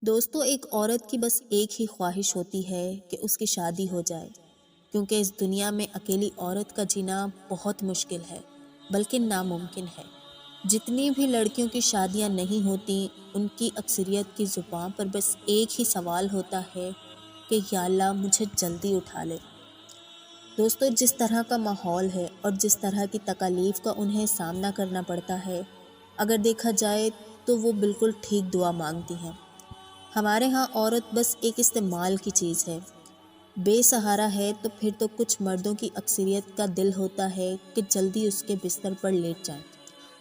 دوستو ایک عورت کی بس ایک ہی خواہش ہوتی ہے کہ اس کی شادی ہو جائے، کیونکہ اس دنیا میں اکیلی عورت کا جینا بہت مشکل ہے بلکہ ناممکن ہے۔ جتنی بھی لڑکیوں کی شادیاں نہیں ہوتی، ان کی اکثریت کی زبان پر بس ایک ہی سوال ہوتا ہے کہ یا اللہ مجھے جلدی اٹھا لے۔ دوستو جس طرح کا ماحول ہے اور جس طرح کی تکالیف کا انہیں سامنا کرنا پڑتا ہے، اگر دیکھا جائے تو وہ بالکل ٹھیک دعا مانگتی ہیں۔ ہمارے ہاں عورت بس ایک استعمال کی چیز ہے، بے سہارا ہے تو پھر تو کچھ مردوں کی اکثریت کا دل ہوتا ہے کہ جلدی اس کے بستر پر لیٹ جائیں،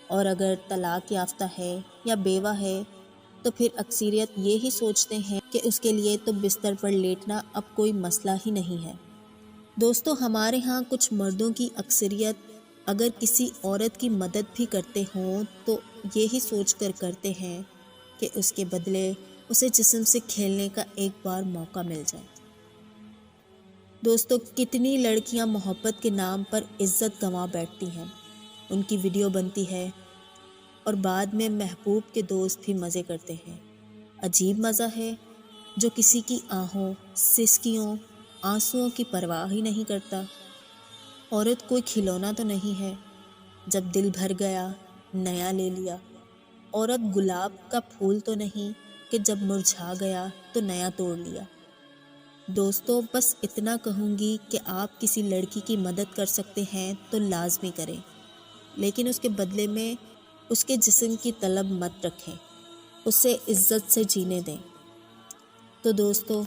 اور اگر طلاق یافتہ ہے یا بیوہ ہے تو پھر اکثریت یہی سوچتے ہیں کہ اس کے لیے تو بستر پر لیٹنا اب کوئی مسئلہ ہی نہیں ہے۔ دوستو ہمارے ہاں کچھ مردوں کی اکثریت اگر کسی عورت کی مدد بھی کرتے ہوں تو یہی سوچ کر کرتے ہیں کہ اس کے بدلے اسے جسم سے کھیلنے کا ایک بار موقع مل جائے۔ دوستو کتنی لڑکیاں محبت کے نام پر عزت گنوا بیٹھتی ہیں، ان کی ویڈیو بنتی ہے اور بعد میں محبوب کے دوست بھی مزے کرتے ہیں۔ عجیب مزہ ہے جو کسی کی آہوں، سسکیوں، آنسوؤں کی پرواہ ہی نہیں کرتا۔ عورت کوئی کھلونا تو نہیں ہے، جب دل بھر گیا نیا لے لیا۔ عورت گلاب کا پھول تو نہیں کہ جب مرجھا گیا تو نیا توڑ لیا۔ دوستو بس اتنا کہوں گی کہ آپ کسی لڑکی کی مدد کر سکتے ہیں تو لازمی کریں، لیکن اس کے بدلے میں اس کے جسم کی طلب مت رکھیں، اسے عزت سے جینے دیں۔ تو دوستو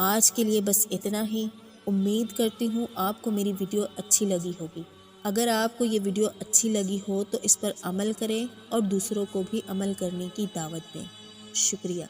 آج کے لیے بس اتنا ہی۔ امید کرتی ہوں آپ کو میری ویڈیو اچھی لگی ہوگی۔ اگر آپ کو یہ ویڈیو اچھی لگی ہو تو اس پر عمل کریں اور دوسروں کو بھی عمل کرنے کی دعوت دیں۔ شکریہ۔